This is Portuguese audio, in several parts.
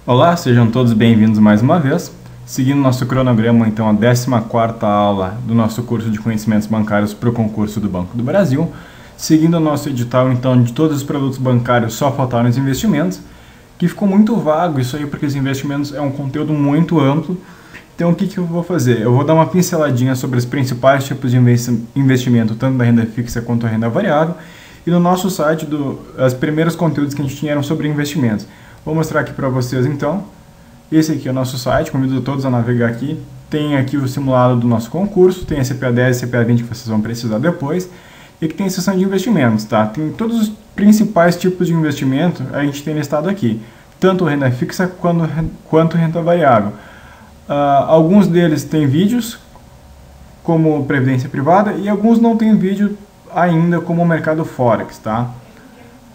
Olá, sejam todos bem-vindos mais uma vez. Seguindo nosso cronograma, então, a 14ª aula do nosso curso de Conhecimentos Bancários para o concurso do Banco do Brasil. Seguindo o nosso edital, então, de todos os produtos bancários, só faltaram os investimentos, que ficou muito vago isso aí, porque os investimentos é um conteúdo muito amplo. Então, o que eu vou fazer? Eu vou dar uma pinceladinha sobre os principais tipos de investimento, tanto da renda fixa quanto da renda variável. E no nosso site, os primeiros conteúdos que a gente tinha eram sobre investimentos. Vou mostrar aqui para vocês, então. Esse aqui é o nosso site, convido todos a navegar aqui. Tem aqui o simulado do nosso concurso, tem a CPA 10 e a CPA 20 que vocês vão precisar depois. E aqui tem a seção de investimentos, tá? Tem todos os principais tipos de investimento, a gente tem listado aqui. Tanto renda fixa quanto renda variável. Alguns deles têm vídeos, como previdência privada, e alguns não têm vídeo ainda, como o mercado Forex, tá?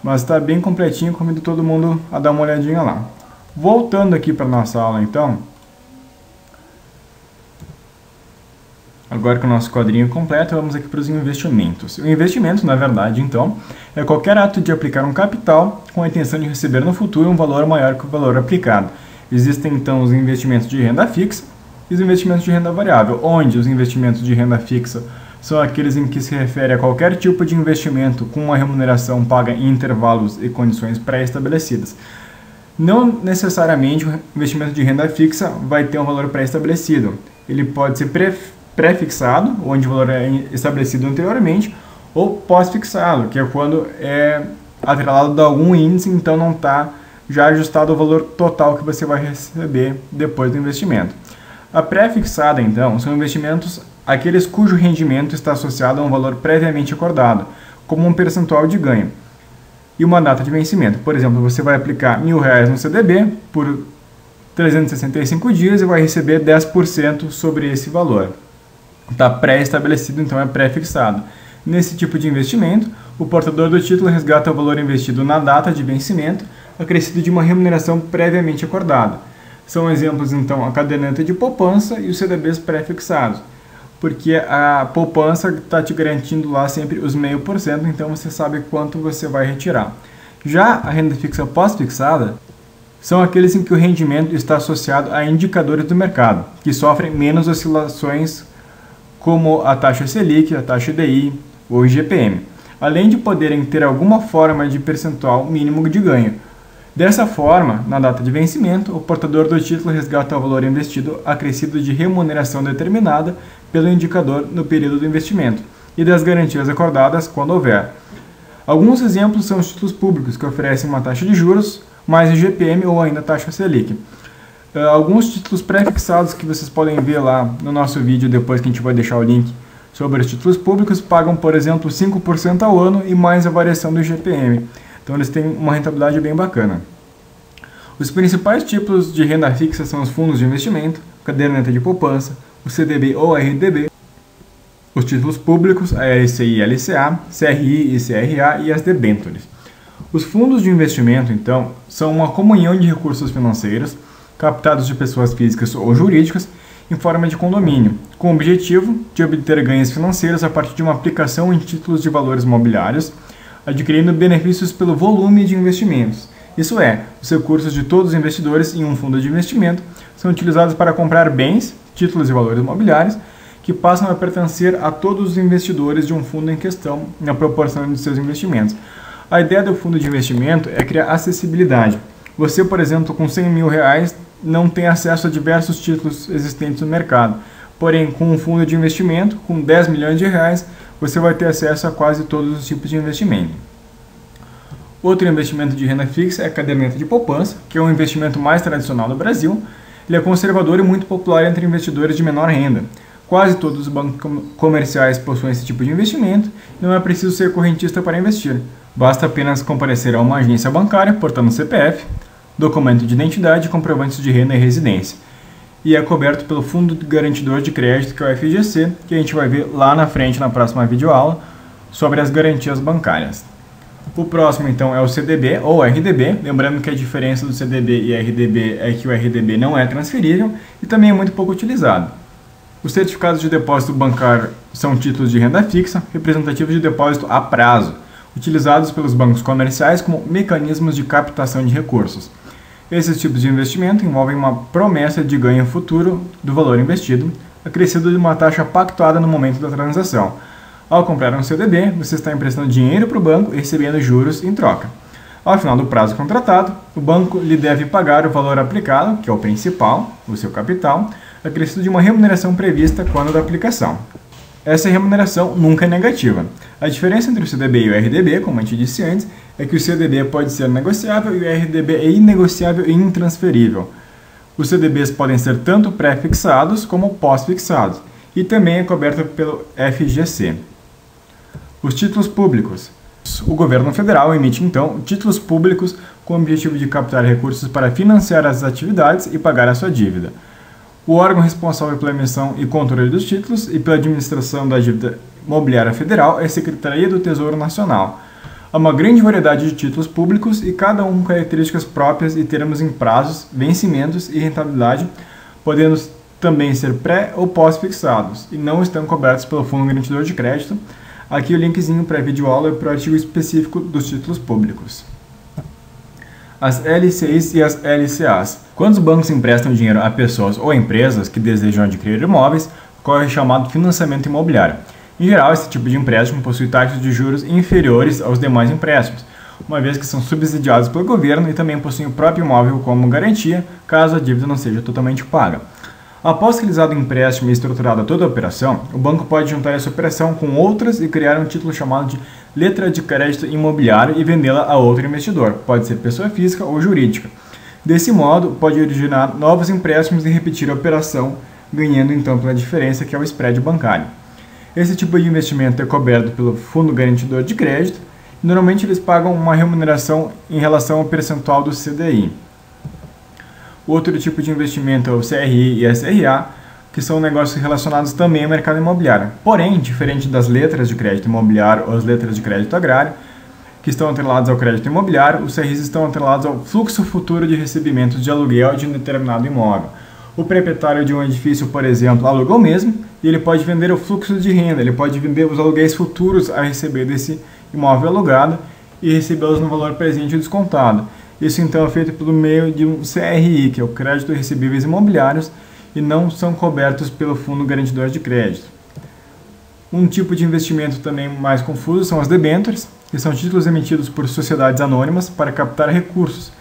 Mas está bem completinho, convido todo mundo a dar uma olhadinha lá. Voltando aqui para nossa aula, então. Agora com o nosso quadrinho completo, vamos aqui para os investimentos. O investimento, na verdade, então, é qualquer ato de aplicar um capital com a intenção de receber no futuro um valor maior que o valor aplicado. Existem, então, os investimentos de renda fixa e os investimentos de renda variável, onde os investimentos de renda fixa são aqueles em que se refere a qualquer tipo de investimento com uma remuneração paga em intervalos e condições pré-estabelecidas. Não necessariamente o investimento de renda fixa vai ter um valor pré-estabelecido. Ele pode ser pré-fixado, onde o valor é estabelecido anteriormente, ou pós-fixado, que é quando é atrelado a algum índice, então não está já ajustado ao valor total que você vai receber depois do investimento. A pré-fixada, então, são investimentos aqueles cujo rendimento está associado a um valor previamente acordado, como um percentual de ganho, e uma data de vencimento. Por exemplo, você vai aplicar R$1.000 no CDB por 365 dias e vai receber 10% sobre esse valor. Está pré-estabelecido, então é pré-fixado. Nesse tipo de investimento, o portador do título resgata o valor investido na data de vencimento, acrescido de uma remuneração previamente acordada. São exemplos, então, a caderneta de poupança e os CDBs pré-fixados, porque a poupança está te garantindo lá sempre os 0,5%, então você sabe quanto você vai retirar. Já a renda fixa pós-fixada são aqueles em que o rendimento está associado a indicadores do mercado, que sofrem menos oscilações, como a taxa Selic, a taxa DI ou IGPM, além de poderem ter alguma forma de percentual mínimo de ganho. Dessa forma, na data de vencimento, o portador do título resgata o valor investido acrescido de remuneração determinada pelo indicador no período do investimento e das garantias acordadas quando houver. Alguns exemplos são os títulos públicos, que oferecem uma taxa de juros mais IGPM ou ainda taxa Selic. Alguns títulos pré-fixados que vocês podem ver lá no nosso vídeo, depois que a gente vai deixar o link sobre os títulos públicos, pagam, por exemplo, 5% ao ano e mais a variação do IGPM. Então eles têm uma rentabilidade bem bacana. Os principais tipos de renda fixa são os fundos de investimento, caderneta de poupança, o CDB ou RDB, os títulos públicos, a LCI e LCA, CRI e CRA e as debêntures. Os fundos de investimento, então, são uma comunhão de recursos financeiros captados de pessoas físicas ou jurídicas em forma de condomínio, com o objetivo de obter ganhos financeiros a partir de uma aplicação em títulos de valores mobiliários, adquirindo benefícios pelo volume de investimentos. Isso é, os recursos de todos os investidores em um fundo de investimento são utilizados para comprar bens, títulos de valores imobiliários, que passam a pertencer a todos os investidores de um fundo em questão na proporção de seus investimentos. A ideia do fundo de investimento é criar acessibilidade. Você, por exemplo, com R$100.000 não tem acesso a diversos títulos existentes no mercado. Porém, com um fundo de investimento, com R$10 milhões, você vai ter acesso a quase todos os tipos de investimento. Outro investimento de renda fixa é a caderneta de poupança, que é um investimento mais tradicional no Brasil. Ele é conservador e muito popular entre investidores de menor renda. Quase todos os bancos comerciais possuem esse tipo de investimento e não é preciso ser correntista para investir. Basta apenas comparecer a uma agência bancária, portando CPF, documento de identidade, comprovantes de renda e residência. E é coberto pelo Fundo Garantidor de Crédito, que é o FGC, que a gente vai ver lá na frente na próxima videoaula sobre as garantias bancárias. O próximo, então, é o CDB ou RDB, lembrando que a diferença do CDB e RDB é que o RDB não é transferível e também é muito pouco utilizado. Os certificados de depósito bancário são títulos de renda fixa, representativos de depósito a prazo, utilizados pelos bancos comerciais como mecanismos de captação de recursos. Esses tipos de investimento envolvem uma promessa de ganho futuro do valor investido, acrescido de uma taxa pactuada no momento da transação. Ao comprar um CDB, você está emprestando dinheiro para o banco e recebendo juros em troca. Ao final do prazo contratado, o banco lhe deve pagar o valor aplicado, que é o principal, o seu capital, acrescido de uma remuneração prevista quando da aplicação. Essa remuneração nunca é negativa. A diferença entre o CDB e o RDB, como a gente disse antes, é que o CDB pode ser negociável e o RDB é inegociável e intransferível. Os CDBs podem ser tanto pré-fixados como pós-fixados, e também é coberto pelo FGC. Os títulos públicos. O governo federal emite, então, títulos públicos com o objetivo de captar recursos para financiar as atividades e pagar a sua dívida. O órgão responsável pela emissão e controle dos títulos e pela administração da dívida imobiliária federal é a Secretaria do Tesouro Nacional. Há uma grande variedade de títulos públicos e cada um com características próprias e termos em prazos, vencimentos e rentabilidade, podendo também ser pré- ou pós-fixados e não estão cobertos pelo Fundo Garantidor de Crédito. Aqui o linkzinho para a videoaula para o artigo específico dos títulos públicos. As LCIs e as LCAs. Quando os bancos emprestam dinheiro a pessoas ou empresas que desejam adquirir imóveis, ocorre o chamado financiamento imobiliário. Em geral, esse tipo de empréstimo possui taxas de juros inferiores aos demais empréstimos, uma vez que são subsidiados pelo governo e também possuem o próprio imóvel como garantia, caso a dívida não seja totalmente paga. Após realizado o empréstimo e estruturada toda a operação, o banco pode juntar essa operação com outras e criar um título chamado de letra de crédito imobiliário e vendê-la a outro investidor, pode ser pessoa física ou jurídica. Desse modo, pode originar novos empréstimos e repetir a operação, ganhando então pela diferença que é o spread bancário. Esse tipo de investimento é coberto pelo Fundo Garantidor de Crédito e normalmente eles pagam uma remuneração em relação ao percentual do CDI. Outro tipo de investimento é o CRI e a SRA, que são negócios relacionados também ao mercado imobiliário. Porém, diferente das letras de crédito imobiliário ou as letras de crédito agrário, que estão atreladas ao crédito imobiliário, os CRIs estão atrelados ao fluxo futuro de recebimentos de aluguel de um determinado imóvel. O proprietário de um edifício, por exemplo, aluga o mesmo e ele pode vender o fluxo de renda, ele pode vender os aluguéis futuros a receber desse imóvel alugado e recebê-los no valor presente descontado. Isso então é feito pelo meio de um CRI, que é o Crédito Recebíveis Imobiliários, e não são cobertos pelo Fundo Garantidor de Crédito. Um tipo de investimento também mais confuso são as debêntures, que são títulos emitidos por sociedades anônimas para captar recursos,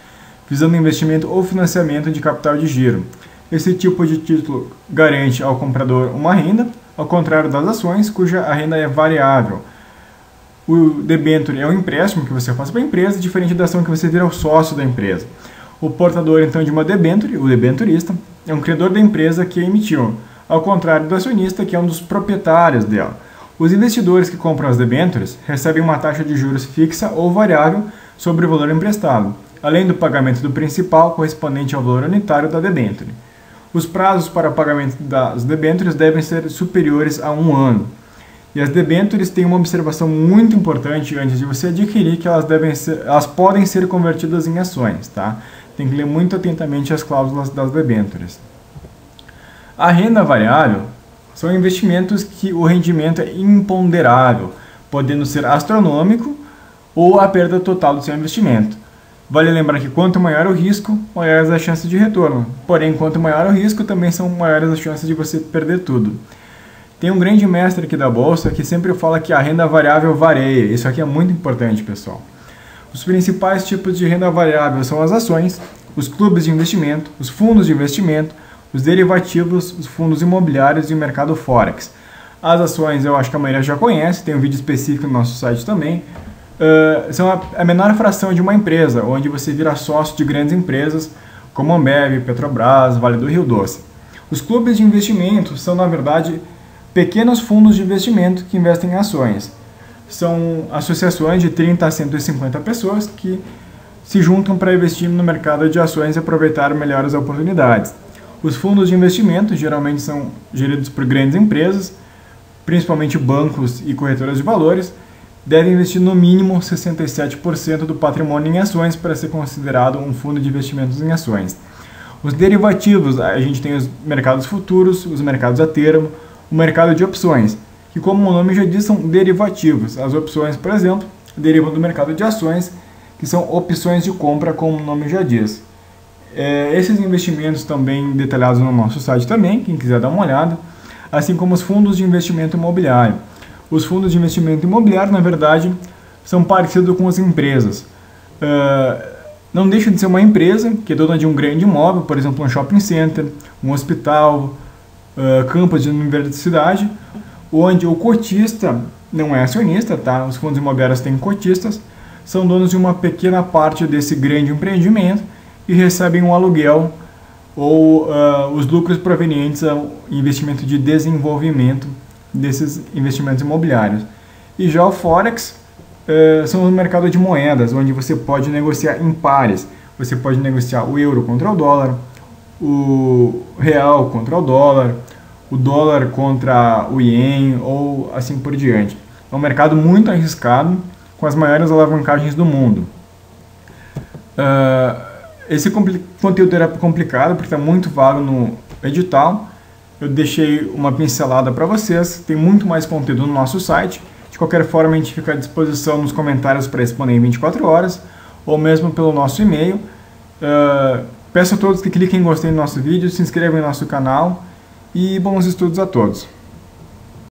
visando investimento ou financiamento de capital de giro. Esse tipo de título garante ao comprador uma renda, ao contrário das ações, cuja a renda é variável. O debênture é um empréstimo que você faz para a empresa, diferente da ação que você vira o sócio da empresa. O portador, então, de uma debênture, o debenturista, é um credor da empresa que emitiu, ao contrário do acionista, que é um dos proprietários dela. Os investidores que compram as debêntures recebem uma taxa de juros fixa ou variável sobre o valor emprestado, além do pagamento do principal correspondente ao valor unitário da debênture. Os prazos para o pagamento das debêntures devem ser superiores a 1 ano. E as debêntures têm uma observação muito importante antes de você adquirir, que elas podem ser convertidas em ações, tá? Tem que ler muito atentamente as cláusulas das debêntures. A renda variável são investimentos que o rendimento é imponderável, podendo ser astronômico ou a perda total do seu investimento. Vale lembrar que quanto maior o risco, maiores as chances de retorno. Porém, quanto maior o risco, também são maiores as chances de você perder tudo. Tem um grande mestre aqui da Bolsa que sempre fala que a renda variável varia. Isso aqui é muito importante, pessoal. Os principais tipos de renda variável são as ações, os clubes de investimento, os fundos de investimento, os derivativos, os fundos imobiliários e o mercado Forex. As ações eu acho que a maioria já conhece, tem um vídeo específico no nosso site também. São a menor fração de uma empresa, onde você vira sócio de grandes empresas como Ambev, Petrobras, Vale do Rio Doce. Os clubes de investimento são, na verdade, pequenos fundos de investimento que investem em ações. São associações de 30 a 150 pessoas que se juntam para investir no mercado de ações e aproveitar melhores oportunidades. Os fundos de investimento geralmente são geridos por grandes empresas, principalmente bancos e corretoras de valores, devem investir no mínimo 67% do patrimônio em ações para ser considerado um fundo de investimentos em ações. Os derivativos, a gente tem os mercados futuros, os mercados a termo, o mercado de opções, que como o nome já diz, são derivativos. As opções, por exemplo, derivam do mercado de ações, que são opções de compra, como o nome já diz. Esses investimentos também detalhados no nosso site também, quem quiser dar uma olhada, assim como os fundos de investimento imobiliário. Os fundos de investimento imobiliário, na verdade, são parecidos com as empresas. Não deixa de ser uma empresa que é dona de um grande imóvel, por exemplo, um shopping center, um hospital, campus de universidade, onde o cotista não é acionista, tá? Os fundos imobiliários têm cotistas, são donos de uma pequena parte desse grande empreendimento e recebem um aluguel ou os lucros provenientes ao investimento de desenvolvimento desses investimentos imobiliários. E já o Forex são o mercado de moedas, onde você pode negociar em pares. Você pode negociar o euro contra o dólar, o real contra o dólar contra o ien ou assim por diante. É um mercado muito arriscado, com as maiores alavancagens do mundo. Esse conteúdo era complicado porque está muito vago no edital. Eu deixei uma pincelada para vocês. Tem muito mais conteúdo no nosso site. De qualquer forma, a gente fica à disposição nos comentários para responder em 24 horas ou mesmo pelo nosso e-mail. Peço a todos que cliquem em gostei no nosso vídeo, se inscrevam em nosso canal e bons estudos a todos.